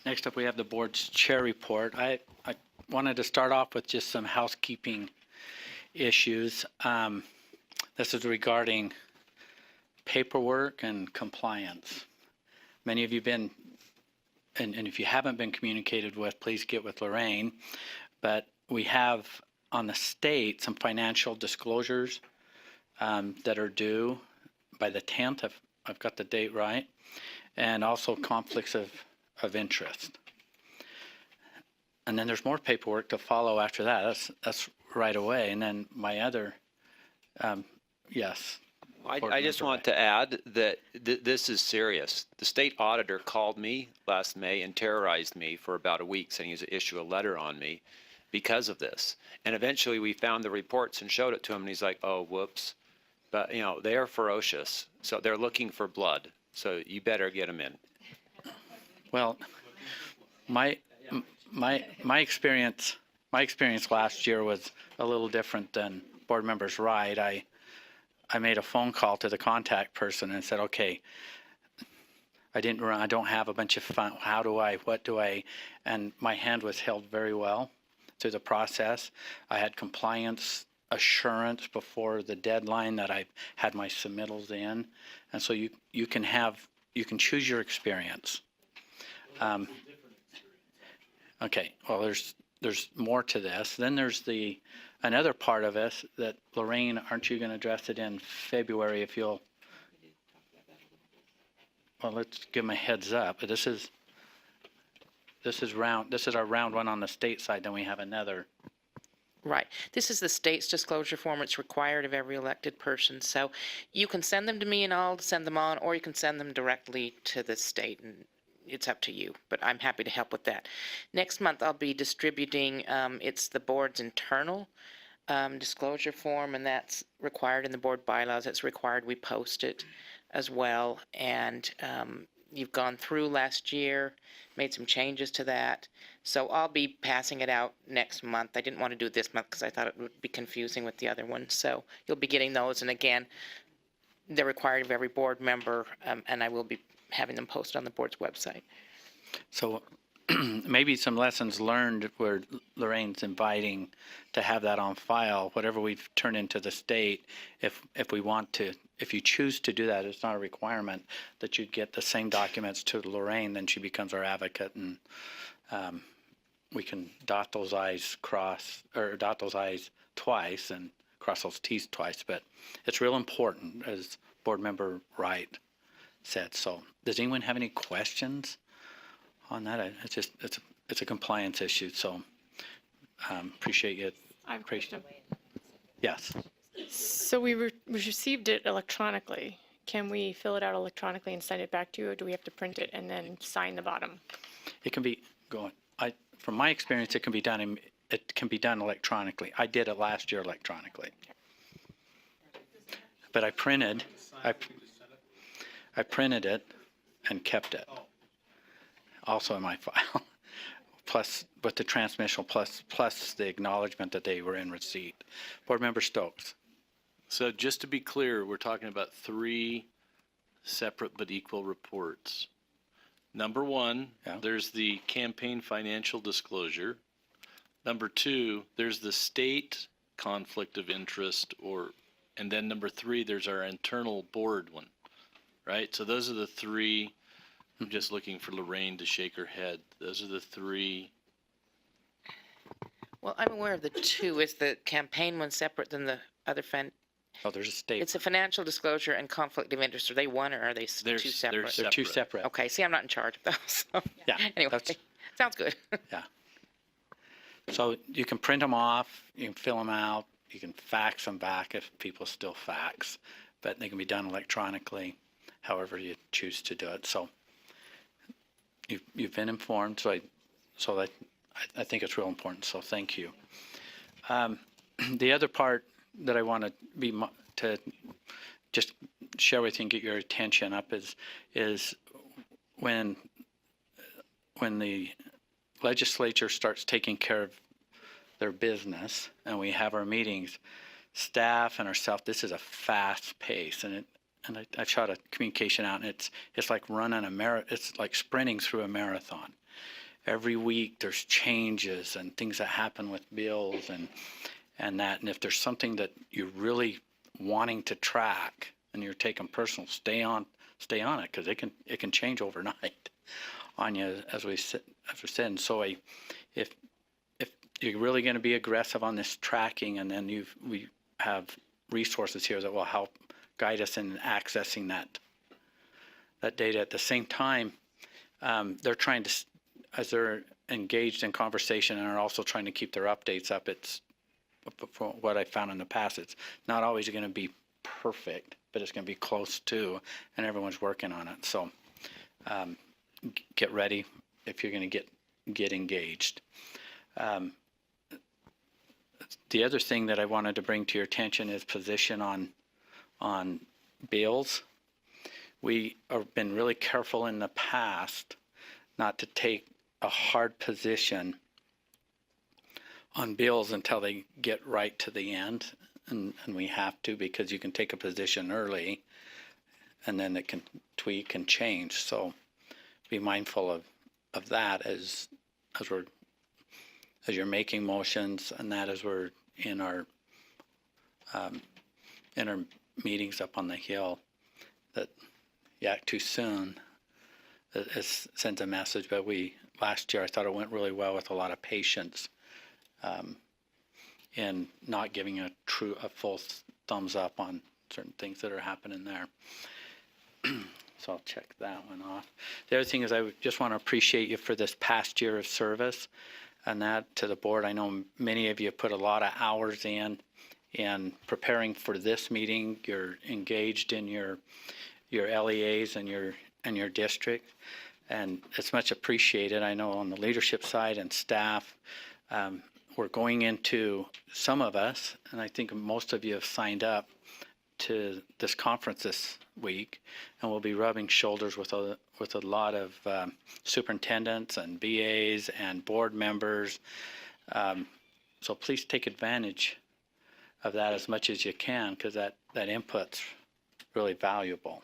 Next up, we have the board's chair report. I wanted to start off with just some housekeeping issues. This is regarding paperwork and compliance. Many of you been, and if you haven't been communicated with, please get with Lorraine. But we have on the state some financial disclosures that are due by the 10th. I've got the date right. And also conflicts of interest. And then there's more paperwork to follow after that. That's right away. And then my other, yes. I just want to add that this is serious. The state auditor called me last May and terrorized me for about a week, saying he's going to issue a letter on me because of this. And eventually we found the reports and showed it to him, and he's like, oh, whoops. But, you know, they are ferocious. So they're looking for blood. So you better get them in. Well, my experience last year was a little different than board members' right. I made a phone call to the contact person and said, okay, I don't have a bunch of fun. What do I, and my hand was held very well through the process. I had compliance assurance before the deadline that I had my submittals in. And so you can choose your experience. Okay, well, there's more to this. Then there's another part of this that, Lorraine, aren't you going to address it in February if you'll? Well, let's give them a heads up. This is our round one on the state side. Then we have another. Right. This is the state's disclosure form. It's required of every elected person. So you can send them to me and I'll send them on, or you can send them directly to the state, and it's up to you. But I'm happy to help with that. Next month I'll be distributing, it's the board's internal disclosure form, and that's required in the board bylaws. It's required we post it as well. And you've gone through last year, made some changes to that. So I'll be passing it out next month. I didn't want to do it this month because I thought it would be confusing with the other one. So you'll be getting those. And again, they're required of every board member, and I will be having them posted on the board's website. So maybe some lessons learned where Lorraine's inviting to have that on file, whatever we've turned into the state, if we want to. If you choose to do that, it's not a requirement that you get the same documents to Lorraine, then she becomes our advocate, and we can dot those I's twice and cross those T's twice. But it's real important, as board member Wright said. So does anyone have any questions on that? It's a compliance issue. So appreciate you. I have a question. Yes. So we received it electronically. Can we fill it out electronically and send it back to you, or do we have to print it and then sign the bottom? It can be from my experience, it can be done electronically. I did it last year electronically. But I printed it and kept it. Also in my file. Plus with the transmission plus the acknowledgement that they were in receipt. Board Member Stokes. So just to be clear, we're talking about 3 separate but equal reports. Number 1, there's the campaign financial disclosure. Number 2, there's the state conflict of interest, and then number 3, there's our internal board one, right? So those are the 3. I'm just looking for Lorraine to shake her head. Those are the 3. Well, I'm aware of the 2. Is the campaign one separate than the other Oh, there's a state. It's a financial disclosure and conflict of interest. Are they one, or are they 2 separate? They're 2 separate. Okay, see, I'm not in charge of those. So. Yeah. Anyway, sounds good. Yeah. So you can print them off, you can fill them out, you can fax them back if people still fax, but they can be done electronically, however you choose to do it. So you've been informed, so I think it's real important. So thank you. The other part that I want to just share with you and get your attention up is when the legislature starts taking care of their business and we have our meetings, staff and ourselves, this is a fast pace, and and I shot a communication out, and it's like running it's like sprinting through a marathon. Every week there's changes and things that happen with bills and that, and if there's something that you're really wanting to track and you're taking personal, stay on it, because it can change overnight on you, as we said. And so if you're really going to be aggressive on this tracking, and then we have resources here that will help guide us in accessing that data. At the same time, they're trying to, as they're engaged in conversation and are also trying to keep their updates up, it's, from what I found in the past, it's not always going to be perfect, but it's going to be close to, and everyone's working on it. So get ready if you're going to get engaged. The other thing that I wanted to bring to your attention is position on bills. We have been really careful in the past not to take a hard position on bills until they get right to the end, and we have to, because you can take a position early and then it can tweak and change. So be mindful of that as you're making motions, and that as we're in our meetings up on the Hill, that you act too soon, it sends a message. But last year I thought it went really well with a lot of patience in not giving a full thumbs up on certain things that are happening there. So I'll check that one off. The other thing is, I just want to appreciate you for this past year of service, and that to the board. I know many of you put a lot of hours in preparing for this meeting. You're engaged in your LEAs and your district, and it's much appreciated. I know on the leadership side and staff, we're going into, some of us, and I think most of you have signed up to this conference this week, and we'll be rubbing shoulders with a lot of superintendents and BAs and board members. So please take advantage of that as much as you can, because that input's really valuable.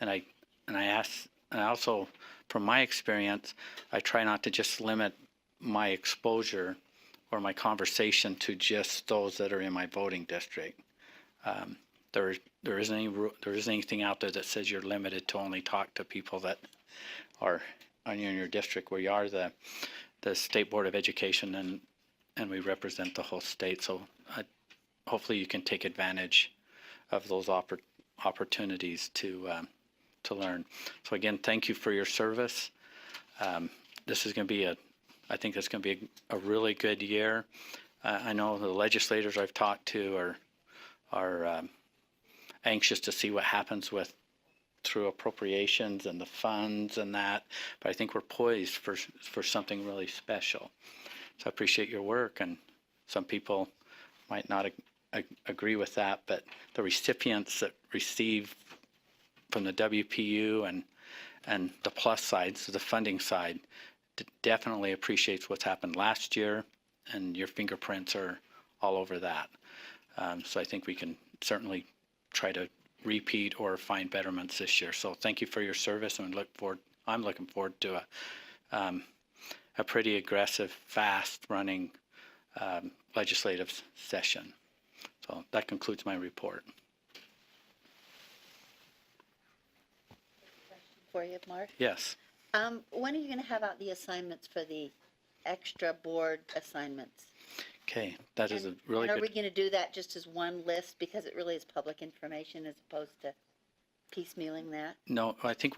And I also, from my experience, I try not to just limit my exposure or my conversation to just those that are in my voting district. There isn't anything out there that says you're limited to only talk to people that are in your district. We are the State Board of Education, and we represent the whole state. So hopefully you can take advantage of those opportunities to learn. So again, thank you for your service. This is going to be I think it's going to be a really good year. I know the legislators I've talked to are anxious to see what happens through appropriations and the funds and that, but I think we're poised for something really special. So I appreciate your work, and some people might not agree with that, but the recipients that receive from the WPU and the plus side, so the funding side, definitely appreciates what's happened last year, and your fingerprints are all over that. So I think we can certainly try to repeat or find betterments this year. So thank you for your service, and I'm looking forward to a pretty aggressive, fast-running legislative session. So that concludes my report. For you, Mark. Yes. When are you going to have out the assignments for the extra board assignments? Okay, that is a really and are good. we going to do that just as one list, because it really is public information as opposed to piecemealing that? No, I think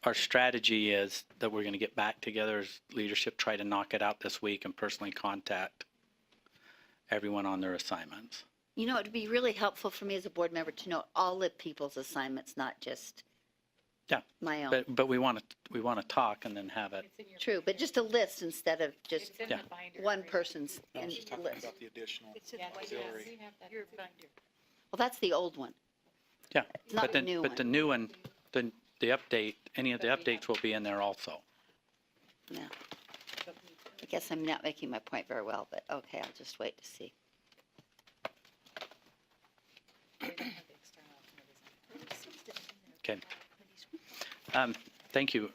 our strategy is that we're going to get back together as leadership, try to knock it out this week, and personally contact everyone on their assignments. You know, it would be really helpful for me as a board member to know all the people's assignments, not just my own. But we want to talk and then have it. True, but just a list instead of just Yeah. one person's She's talking list. about the additional auxiliary. Well, that's the old one. Yeah. It's not But the then, new but the one. new one, the update, any of the updates will be in there also. No. I guess I'm not making my point very well, but okay, I'll just wait to see. Okay. Thank you.